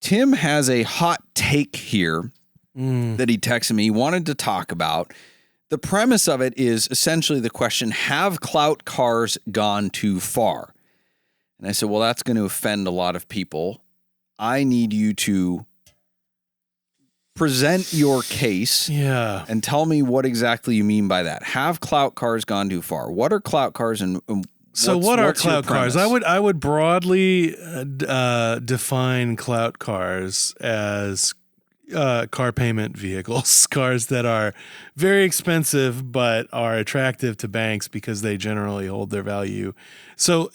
Tim has a hot take here that he texted me. He wanted to talk about. The premise of it is essentially the question, have Clout cars gone too far? And I said, well, that's going to offend a lot of people. I need you to present your case and tell me what exactly you mean by that. Have Clout cars gone too far? What are Clout cars and so what are Clout cars? I would broadly define Clout cars as car payment vehicles, cars that are very expensive but are attractive to banks because they generally hold their value. So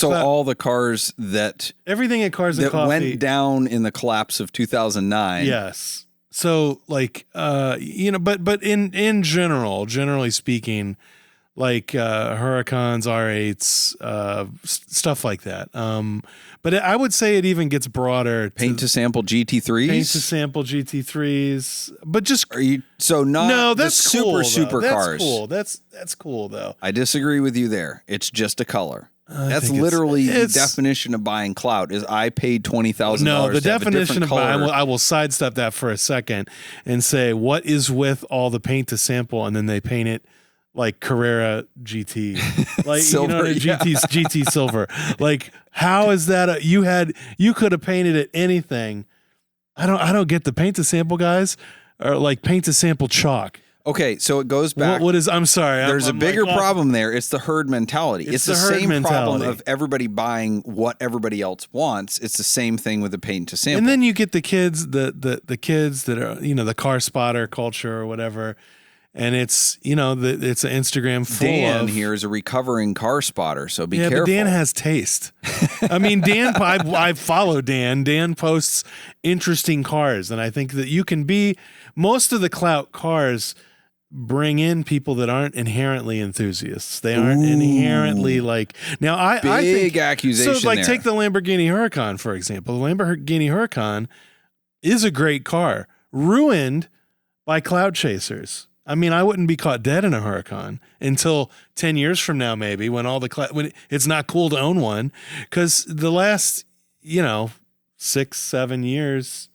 all the cars that everything at Cars and Coffee went down in the collapse of 2009. Yes. So like but in general, generally speaking, like Huracans, R8s, stuff like that. But I would say it even gets broader. Paint to sample GT3s? Paint to sample GT3s. But just... that's cool, super cars. That's cool, though. I disagree with you there. It's just a color. That's literally the definition of buying Clout is I paid $20,000. No, the definition of buying, I will sidestep that for a second and say, what is with all the paint to sample and then they paint it like Carrera GT, like silver, GT silver. Like, how is that? You could have painted it anything. I don't get the paint to sample guys, or like paint to sample chalk. Okay, so it goes back. What is? I'm sorry. There's a bigger problem there. It's the herd mentality. It's the same mentality. problem of everybody buying what everybody else wants. It's the same thing with the paint to sample. And then you get the kids, the kids that are the car spotter culture or whatever. And it's, it's an Instagram full Dan of... here is a recovering car spotter, so be careful. Yeah, but Dan has taste. I mean, Dan, I follow Dan. Dan posts interesting cars, and I think that you can be... Most of the Clout cars bring in people that aren't inherently enthusiasts. They aren't inherently like... Now, I think... Big accusation So, like, there. take the Lamborghini Huracan, for example. The Lamborghini Huracan is a great car, ruined by cloud chasers. I mean, I wouldn't be caught dead in a Huracan until 10 years from now, maybe, when when it's not cool to own one, because the last, 6-7 years.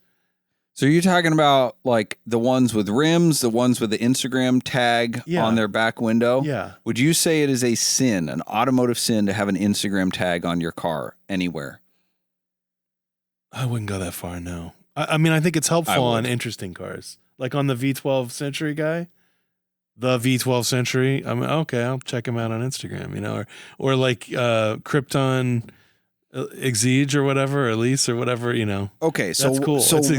So you're talking about like the ones with rims, the ones with the Instagram tag on their back window? Yeah. Would you say it is a sin, an automotive sin, to have an Instagram tag on your car anywhere? I wouldn't go that far, no. I mean, I think it's helpful on interesting cars. Like on the V12 Century guy. The V12 Century. I mean, okay, I'll check him out on Instagram, or like Krypton Exige or whatever, or Elise or whatever, Okay, so that's cool. So it's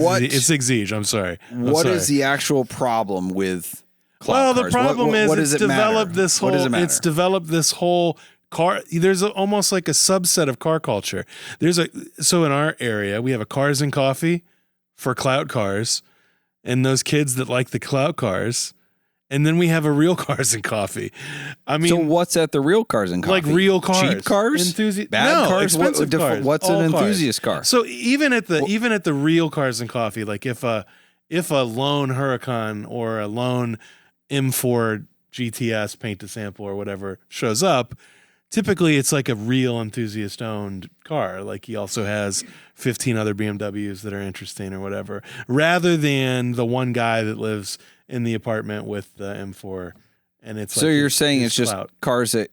Exige. I'm sorry. What is the actual problem with cars? Clout The problem is what it's developed this whole. It's developed this whole car. There's almost like a subset of car culture. So in our area we have a Cars and Coffee for Clout cars, and those kids that like the Clout cars. And then we have a Real Cars and Coffee. I mean, so what's at the Real Cars and Coffee? Like real cars, cheap cars, bad cars, expensive cars. What's an enthusiast car? So even at the Real Cars and Coffee, like if a lone Huracan or a lone M4 GTS paint to sample or whatever shows up, typically it's like a real enthusiast owned car. Like he also has 15 other BMWs that are interesting or whatever, rather than the one guy that lives in the apartment with the M4, and it's so like you're saying it's just cars that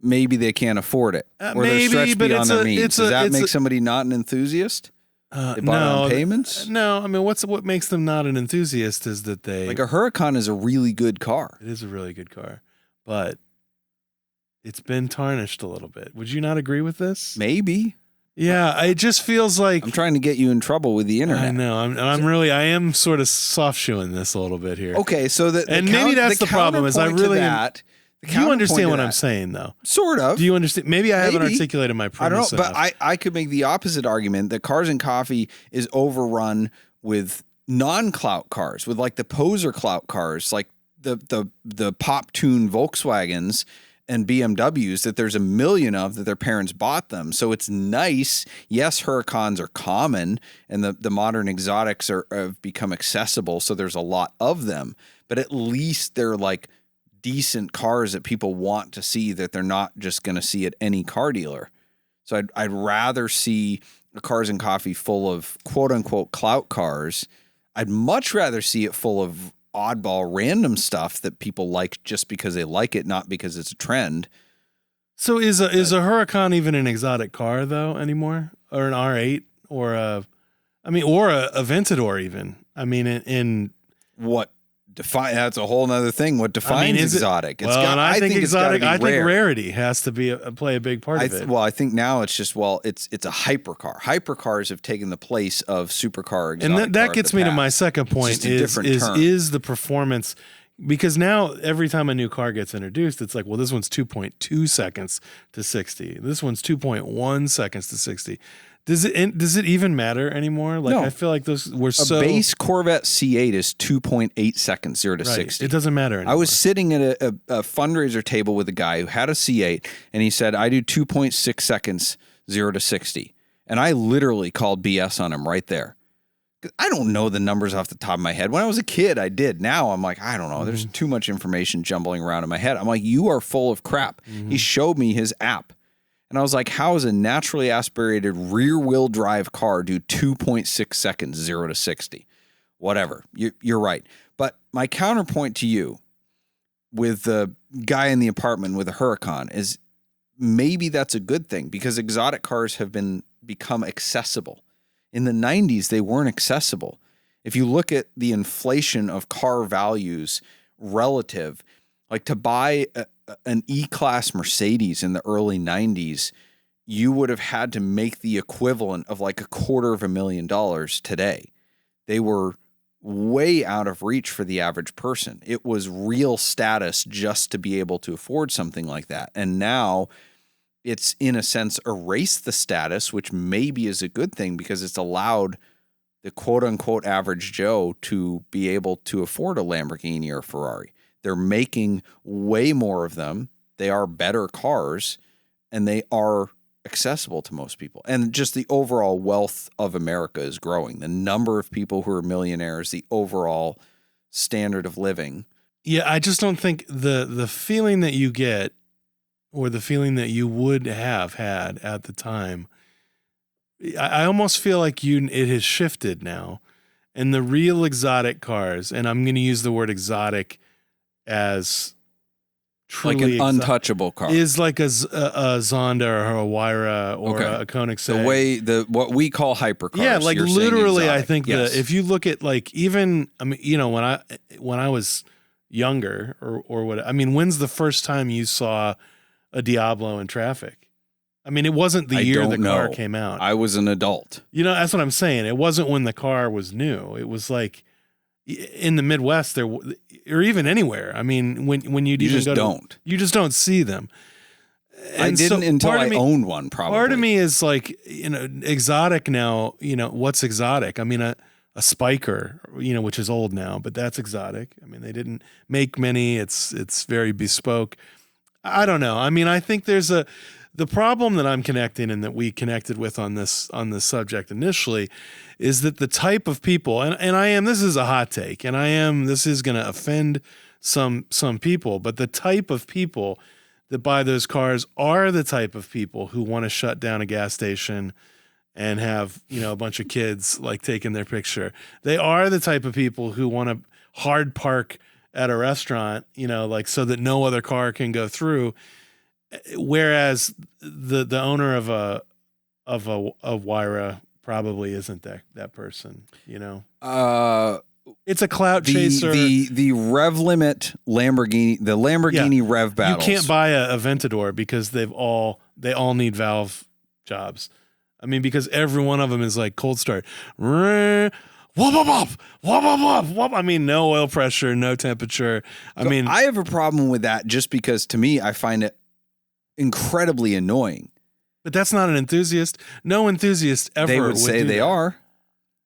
maybe they can't afford it, or they're stretched beyond their means. Does that make somebody not an enthusiast? They bought it on payments? No, I mean, what makes them not an enthusiast is that they... Like a Huracan is a really good car. It is a really good car, but it's been tarnished a little bit. Would you not agree with this? Maybe. Yeah, it just feels like... I'm trying to get you in trouble with the internet. I know. I am sort of soft-shoeing this a little bit here. Okay, so maybe that's the problem, is I really... Do you understand what I'm saying, though? Sort of. Do you understand? Maybe I haven't articulated my premise. I don't know, but I could make the opposite argument that Cars and Coffee is overrun with non-Clout cars, with like the poser Clout cars, like the pop tune Volkswagens and BMWs that there's a million of that their parents bought them. So it's nice. Yes, Huracans are common and the modern exotics have become accessible. So there's a lot of them, but at least they're like decent cars that people want to see, that they're not just going to see at any car dealer. So I'd rather see a Cars and Coffee full of quote unquote clout cars. I'd much rather see it full of oddball random stuff that people like just because they like it, not because it's a trend. So is a Huracan even an exotic car though anymore, or an R8, or a Aventador even? I mean, in what define that's a whole nother thing. What defines exotic? I think exotic. I think rarity has to play a big part of it. Well, I think now it's just it's a hypercar. Hypercars have taken the place of supercar. And that gets me to my second point: is the performance. Because now every time a new car gets introduced, it's like, well, this one's 2.2 seconds to 60. This one's 2.1 seconds to 60. Does it even matter anymore? Like, no. I feel like those were a base Corvette C8 is 2.8 seconds 0 to 60. It doesn't matter anymore. I was sitting at a fundraiser table with a guy who had a C8, and he said, I do 2.6 seconds 0 to 60. And I literally called BS on him right there. I don't know the numbers off the top of my head. When I was a kid, I did. Now I'm like, I don't know. There's too much information jumbling around in my head. I'm like, you are full of crap. He showed me his app. And I was like, how does a naturally aspirated rear-wheel drive car do 2.6 seconds 0 to 60? Whatever. You're right. But my counterpoint to you with the guy in the apartment with a Huracan is maybe that's a good thing because exotic cars have become accessible. In the 90s, they weren't accessible. If you look at the inflation of car values relative, like to buy an E-Class Mercedes in the early 90s, you would have had to make the equivalent of like $250,000 today. They were way out of reach for the average person. It was real status just to be able to afford something like that. And now it's in a sense erased the status, which maybe is a good thing because it's allowed the quote unquote average Joe to be able to afford a Lamborghini or Ferrari. They're making way more of them. They are better cars and they are accessible to most people. And just the overall wealth of America is growing. The number of people who are millionaires, the overall standard of living. Yeah, I just don't think the feeling that you get or the feeling that you would have had at the time, I almost feel like it has shifted now. And the real exotic cars, and I'm going to use the word exotic as truly like an untouchable car, is like a Zonda or a Huayra or a Koenigsegg. What we call hypercars. Yeah, like literally, I think if you look at like even, I mean, you know, when I was younger or what, I mean, when's the first time you saw a Diablo in traffic? I mean, it wasn't the year the car came out. I was an adult. You know, that's what I'm saying. It wasn't when the car was new. It was like in the Midwest there, or even anywhere. I mean, when you just you just don't see them. And I didn't until I owned one. Probably part of me is like, you know, exotic now. You know, what's exotic? I mean, a Spiker, you know, which is old now, but that's exotic. I mean, they didn't make many. It's very bespoke. I don't know. I mean, I think there's the problem that I'm connecting and that we connected with on this subject initially is that the type of people, and this is a hot take, this is going to offend some people, but the type of people that buy those cars are the type of people who want to shut down a gas station and have, you know, a bunch of kids like taking their picture. They are the type of people who want to hard park at a restaurant, you know, like so that no other car can go through. Whereas the owner of a Huayra probably isn't that person, you know. It's a clout chaser. The rev limit Lamborghini, the Lamborghini rev battles. You can't buy a Aventador because they all need valve jobs. I mean, because every one of them is like cold start. I mean, no oil pressure, no temperature. I have a problem with that just because to me, I find it incredibly annoying. But that's not an enthusiast. No enthusiast ever they would say they are.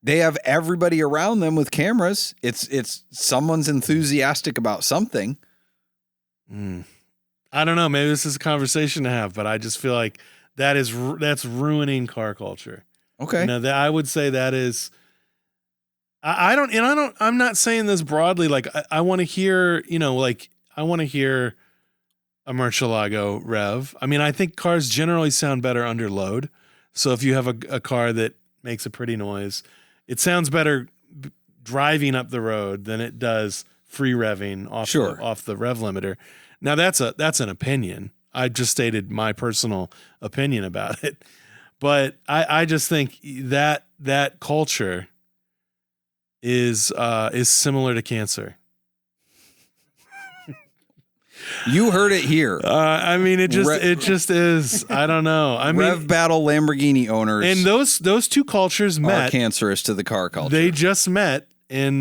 They have everybody around them with cameras. It's someone's enthusiastic about something. I don't know. Maybe this is a conversation to have, but I just feel like that's ruining car culture. Okay. You know, I would say that is. I'm not saying this broadly. Like I want to hear, you know, like I want to hear a Murcielago rev. I mean, I think cars generally sound better under load. So if you have a car that makes a pretty noise, it sounds better driving up the road than it does free revving off the rev limiter. Now that's an opinion. I just stated my personal opinion about it, but I just think that culture is similar to cancer. You heard it here. I mean, it just is. I don't know. I mean, Rev Battle Lamborghini owners and those two cultures met. Are cancerous to the car culture. They just met in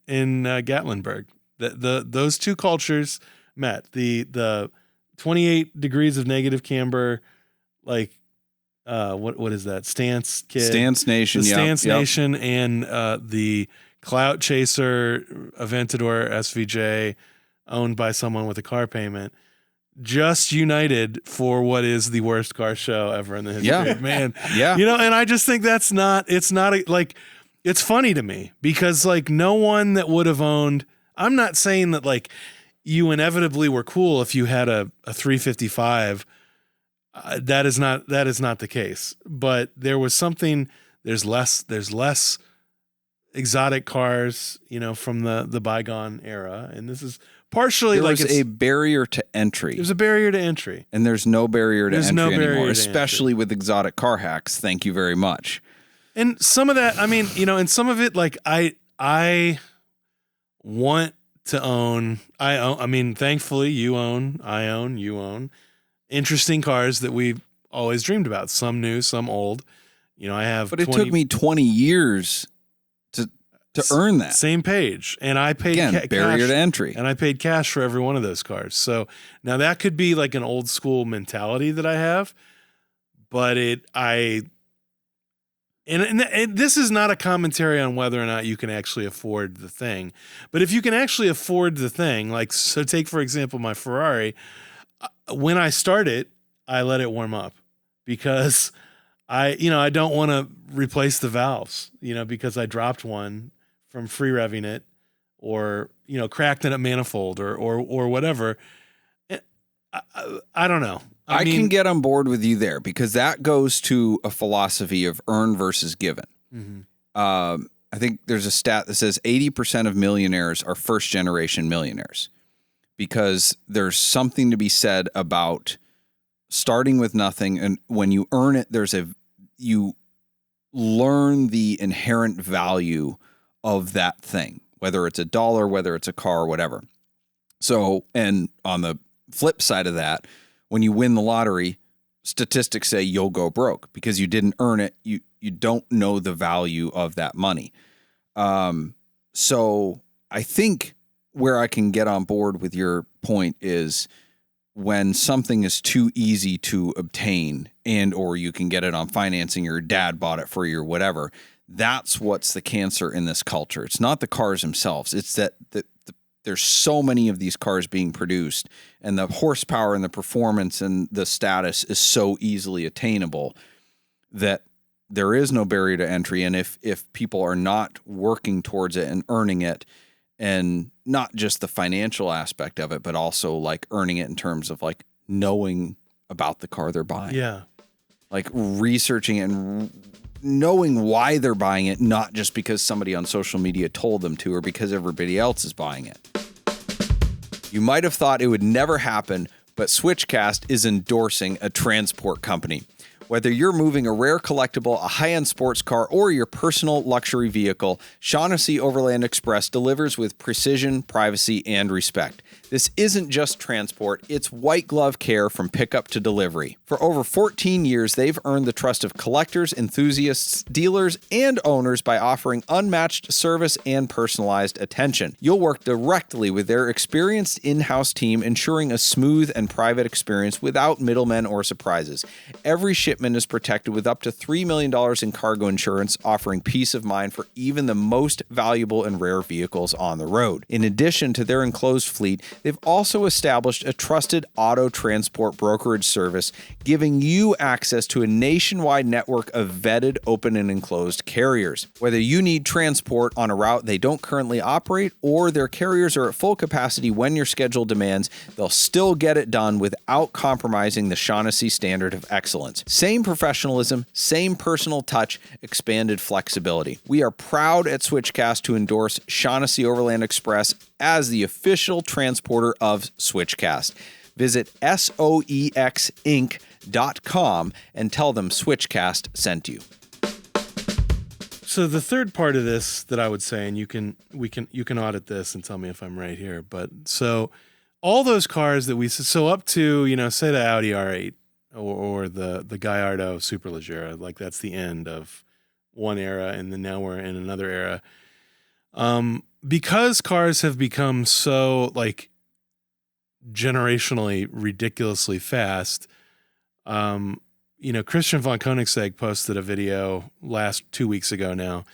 Gatlinburg. Those two cultures met. The 28 degrees of negative camber, like what is that? Stance Nation. The Stance Nation and the Clout Chaser Aventador SVJ, owned by someone with a car payment, just united for what is the worst car show ever in the history of man. Yeah. And I just think it's funny to me because like no one that would have owned, I'm not saying that like you inevitably were cool if you had a 355. That is not the case, but there was something, there's less exotic cars, from the bygone era. And this is partially there like was a barrier to entry. There's a barrier to entry. And there's no barrier to entry anymore, to especially with exotic car hacks. Thank you very much. And some of that, I mean, and some of it, like I want to own, I mean, thankfully you own, I own, you own interesting cars that we've always dreamed about. Some new, some old. I have. But it took me 20 years to earn that. Same page. And I paid barrier cash, to entry. And I paid cash for every one of those cars. So now that could be like an old school mentality that I have, but and this is not a commentary on whether or not you can actually afford the thing, but if you can actually afford the thing, like, so take for example, my Ferrari, when I start it, I let it warm up because I don't want to replace the valves, because I dropped one from free revving it or, cracked in a manifold or whatever. I don't know. I mean, can get on board with you there because that goes to a philosophy of earn versus given. Mm-hmm. I think there's a stat that says 80% of millionaires are first generation millionaires because there's something to be said about starting with nothing. And when you earn it, you learn the inherent value of that thing, whether it's $1, whether it's a car, whatever. So, and on the flip side of that, when you win the lottery, statistics say you'll go broke because you didn't earn it. You don't know the value of that money. So I think where I can get on board with your point is when something is too easy to obtain and or you can get it on financing, your dad bought it for you or whatever. That's what's the cancer in this culture. It's not the cars themselves. It's that there's so many of these cars being produced and the horsepower and the performance and the status is so easily attainable that there is no barrier to entry. And if people are not working towards it and earning it, and not just the financial aspect of it, but also like earning it in terms of like knowing about the car they're buying. Yeah. Like researching it and knowing why they're buying it, not just because somebody on social media told them to or because everybody else is buying it. You might have thought it would never happen, but Switchcast is endorsing a transport company. Whether you're moving a rare collectible, a high-end sports car, or your personal luxury vehicle, Shaughnessy Overland Express delivers with precision, privacy, and respect. This isn't just transport, it's white glove care from pickup to delivery. For over 14 years, they've earned the trust of collectors, enthusiasts, dealers, and owners by offering unmatched service and personalized attention. You'll work directly with their experienced in-house team, ensuring a smooth and private experience without middlemen or surprises. Every shipment is protected with up to $3 million in cargo insurance, offering peace of mind for even the most valuable and rare vehicles on the road. In addition to their enclosed fleet, they've also established a trusted auto transport brokerage service, giving you access to a nationwide network of vetted, open, and enclosed carriers. Whether you need transport on a route they don't currently operate or their carriers are at full capacity when your schedule demands, they'll still get it done without compromising the Shaughnessy standard of excellence. Same Same professionalism, same personal touch, expanded flexibility. We are proud at Switchcast to endorse Shaughnessy Overland Express as the official transporter of Switchcast. Visit soexinc.com and tell them Switchcast sent you. So the third part of this that I would say, and you can audit this and tell me if I'm right here, but so all those cars that so up to, say the Audi R8 or the Gallardo Superleggera, like that's the end of one era, and then now we're in another era. Because cars have become so like generationally ridiculously fast, Christian von Koenigsegg posted a video 2 weeks ago now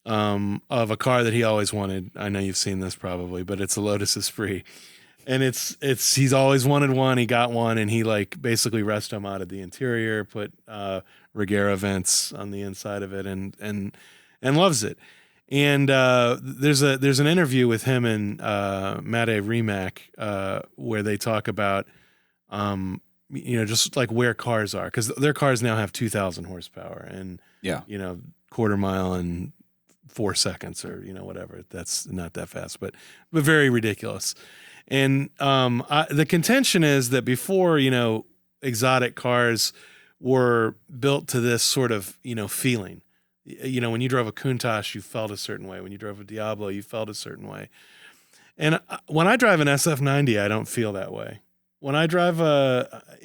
of a car that he always wanted. I know you've seen this probably, but it's a Lotus Esprit. And he's always wanted one. He got one, and he like basically resto-modded the interior, put Regera vents on the inside of it, and loves it. And there's an interview with him and Mate Rimac where they talk about just like where cars are, because their cars now have 2,000 horsepower and quarter mile in 4 seconds or whatever. That's not that fast, but very ridiculous. And the contention is that before exotic cars were built to this sort of feeling. When you drove a Countach, you felt a certain way. When you drove a Diablo, you felt a certain way. And when I drive an SF90, I don't feel that way. When I drive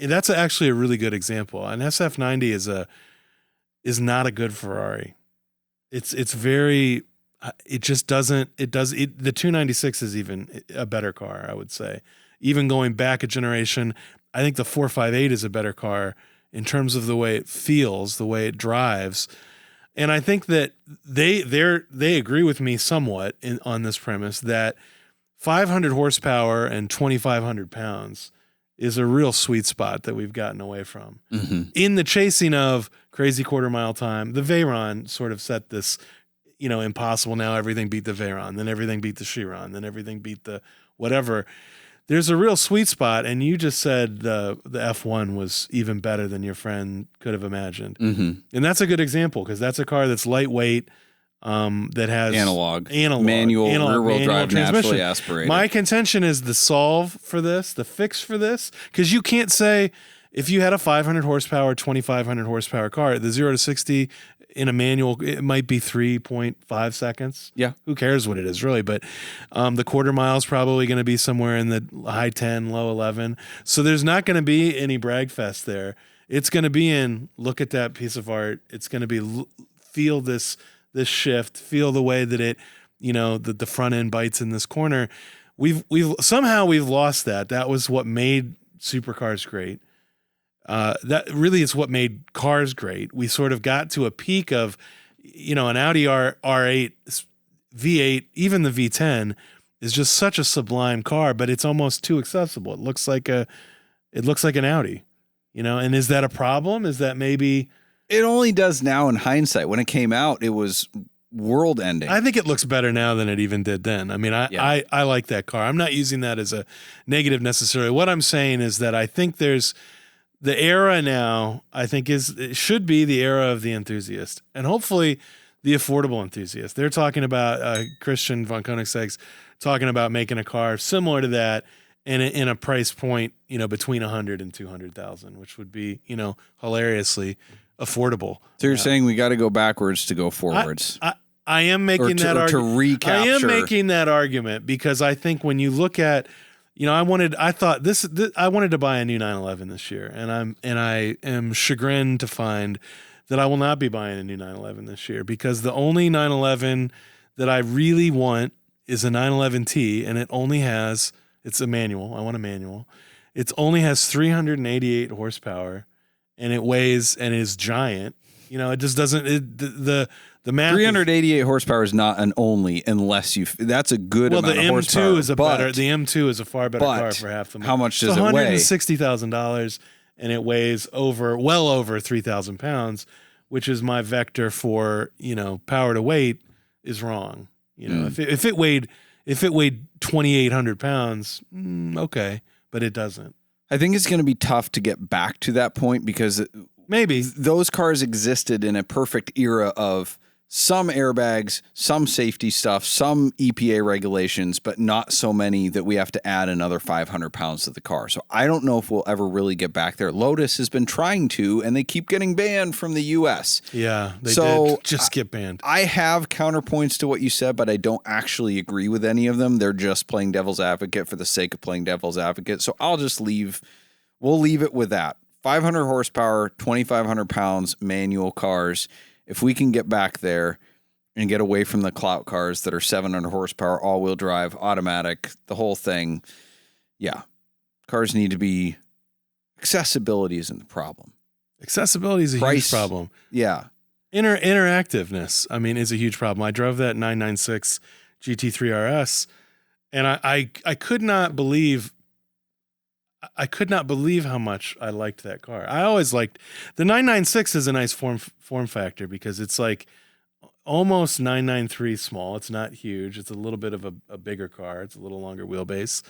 that's actually a really good example. An SF90 is not a good Ferrari. It's very, it just doesn't, the 296 is even a better car, I would say. Even going back a generation, I think the 458 is a better car in terms of the way it feels, the way it drives. And I think that they agree with me somewhat on this premise that 500 horsepower and 2,500 pounds is a real sweet spot that we've gotten away from. Mm-hmm. In the chasing of crazy quarter mile time, the Veyron sort of set this, impossible. Now everything beat the Veyron, then everything beat the Chiron, then everything beat the whatever. There's a real sweet spot, and you just said the F1 was even better than your friend could have imagined. Mm-hmm. And that's a good example, because that's a car that's lightweight, that has analog manual rear-wheel drive, naturally aspirated. My contention is the solve for this, the fix for this, because you can't say if you had a 500 horsepower, 2,500 horsepower car, the 0 to 60 in a manual, it might be 3.5 seconds. Yeah. Who cares what it is, really? But the quarter mile is probably going to be somewhere in the high 10, low 11. So there's not going to be any brag fest there. It's going to be look at that piece of art. It's going to be feel this shift, feel the way that it, the front end bites in this corner. We've somehow lost that. That was what made supercars great. That really is what made cars great. We sort of got to a peak of, an Audi R8, V8, even the V10 is just such a sublime car, but it's almost too accessible. It looks like an Audi, and is that a problem? Is that maybe... It only does now in hindsight. When it came out, it was world ending. I think it looks better now than it even did then. I mean, I like that car. I'm not using that as a negative necessarily. What I'm saying is that I think there's the era now, I think it should be the era of the enthusiast, and hopefully the affordable enthusiast. They're talking about Christian von Koenigsegg's talking about making a car similar to that and in a price point, between 100 and 200,000, which would be, hilariously affordable. So you're saying we got to go backwards to go forwards. I am making that argument to recapture. I am making that argument because I think when you look at, I wanted to buy a new 911 this year, and I am chagrined to find that I will not be buying a new 911 this year, because the only 911 that I really want is a 911T, and it's a manual. I want a manual. It only has 388 horsepower. And it weighs and is giant. It just doesn't. The math. 388 horsepower is not an only unless you. That's a good amount of horsepower. Well, the M2 is better. The M2 is a far better car for half the money. How much does it weigh? $160,000, and it weighs well over 3,000 pounds, which is my vector for power to weight is wrong. If it weighed 2,800 pounds, okay, but it doesn't. I think it's going to be tough to get back to that point, because Maybe. Those cars existed in a perfect era of some airbags, some safety stuff, some EPA regulations, but not so many that we have to add another 500 pounds to the car. So I don't know if we'll ever really get back there. Lotus has been trying to, and they keep getting banned from the U.S. Yeah, they did just get banned. I have counterpoints to what you said, but I don't actually agree with any of them. They're just playing devil's advocate for the sake of playing devil's advocate. So we'll leave it with that. 500 horsepower, 2,500 pounds, manual cars. If we can get back there and get away from the Clout cars that are 700 horsepower, all-wheel drive, automatic, the whole thing, yeah. Cars need to be... Accessibility isn't the problem. Accessibility is a huge problem. Yeah. Interactiveness, I mean, is a huge problem. I drove that 996 GT3 RS, and I could not believe... I could not believe how much I liked that car. I always liked the 996 is a nice form factor because it's like almost 993 small. It's not huge. It's a little bit of a bigger car. It's a little longer wheelbase,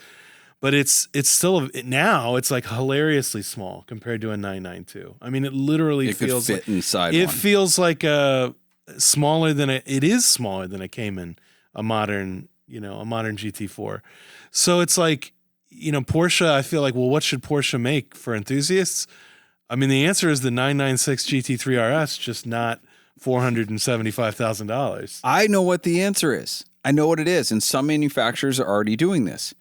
but it's still now it's like hilariously small compared to a 992. I mean, it literally feels fit inside. It feels like smaller than it is smaller than a Cayman, a modern GT4. So it's like. Porsche, I feel like, well, what should Porsche make for enthusiasts? I mean, the answer is the 996 GT3 RS, just not $475,000. I know what the answer is. I know what it is. And some manufacturers are already doing this.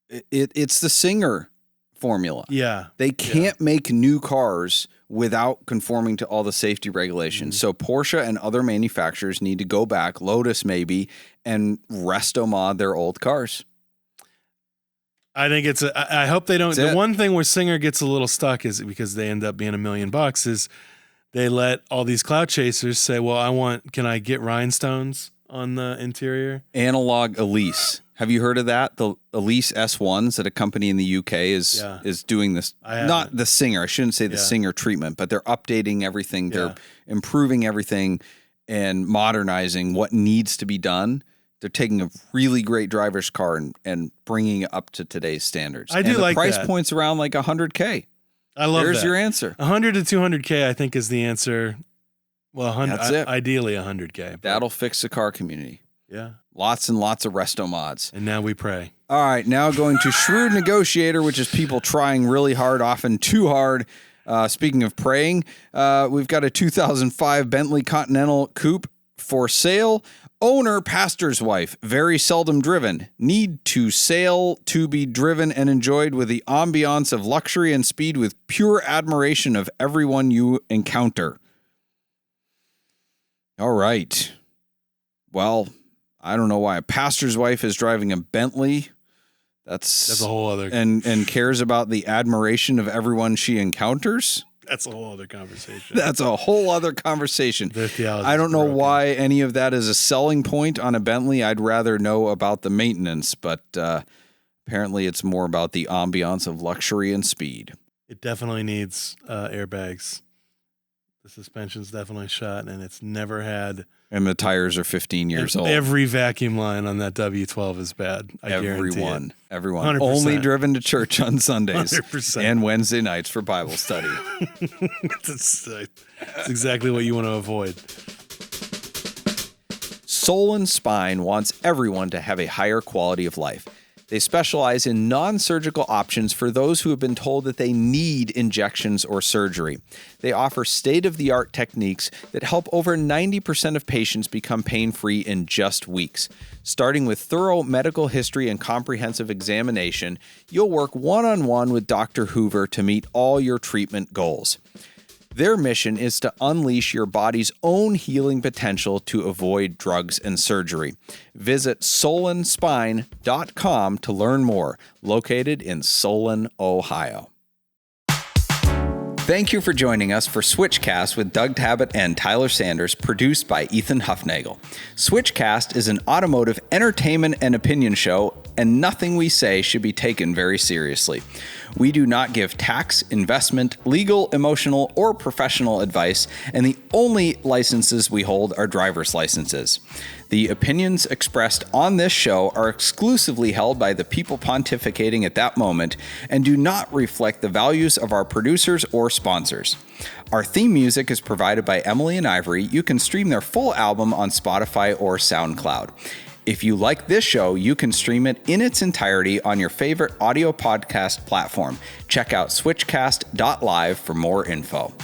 It's the Singer formula. Yeah. They can't make new cars without conforming to all the safety regulations. Mm-hmm. So Porsche and other manufacturers need to go back, Lotus maybe, and Restomod their old cars. I think I hope they don't. The one thing where Singer gets a little stuck is because they end up being $1 million is they let all these Clout chasers say, well, can I get rhinestones on the interior? Analog Elise. Have you heard of that? The Elise S1s at a company in the UK is doing this. Not the Singer. I shouldn't say the Singer treatment, but they're updating everything. They're improving everything and modernizing what needs to be done. They're taking a really great driver's car and bringing it up to today's standards. I do like that. The price point's around like $100K. I love that. There's your answer. 100 to 200K, I think, is the answer. Well, That's it. Ideally 100K. That'll fix the car community. Yeah. Lots and lots of Restomods. And now we pray. All right, now going to Shrewd Negotiator, which is people trying really hard, often too hard. Speaking of praying, we've got a 2005 Bentley Continental Coupe for sale. Owner, pastor's wife, very seldom driven. Need to sail to be driven and enjoyed with the ambiance of luxury and speed with pure admiration of everyone you encounter. All right. Well, I don't know why a pastor's wife is driving a Bentley. That's a whole other... And cares about the admiration of everyone she encounters. That's a whole other conversation. That's a whole other conversation. Their theology I don't know why any of that is a selling point on a Bentley. I'd rather know about the maintenance, but apparently it's more about the ambiance of luxury and speed. It definitely needs airbags. The suspension's definitely shot, and it's never had... And the tires are 15 years old. Every vacuum line on that W12 is bad. I guarantee it. Everyone. 100%. Only driven to church on Sundays 100%. And Wednesday nights for Bible study. That's exactly what you want to avoid. Soul & Spine wants everyone to have a higher quality of life. They specialize in non-surgical options for those who have been told that they need injections or surgery. They offer state-of-the-art techniques that help over 90% of patients become pain-free in just weeks. Starting with thorough medical history and comprehensive examination, you'll work one-on-one with Dr. Hoover to meet all your treatment goals. Their mission is to unleash your body's own healing potential to avoid drugs and surgery. Visit soulandspine.com to learn more. Located in Solon, Ohio. Thank you for joining us for Switchcast with Doug Tabbitt and Tyler Sanders, produced by Ethan Huffnagel. Switchcast is an automotive entertainment and opinion show and nothing we say should be taken very seriously. We do not give tax, investment, legal, emotional, or professional advice, and the only licenses we hold are driver's licenses. The opinions expressed on this show are exclusively held by the people pontificating at that moment and do not reflect the values of our producers or sponsors. Our theme music is provided by Emily and Ivory. You can stream their full album on Spotify or SoundCloud. If you like this show, you can stream it in its entirety on your favorite audio podcast platform. Check out switchcast.live for more info.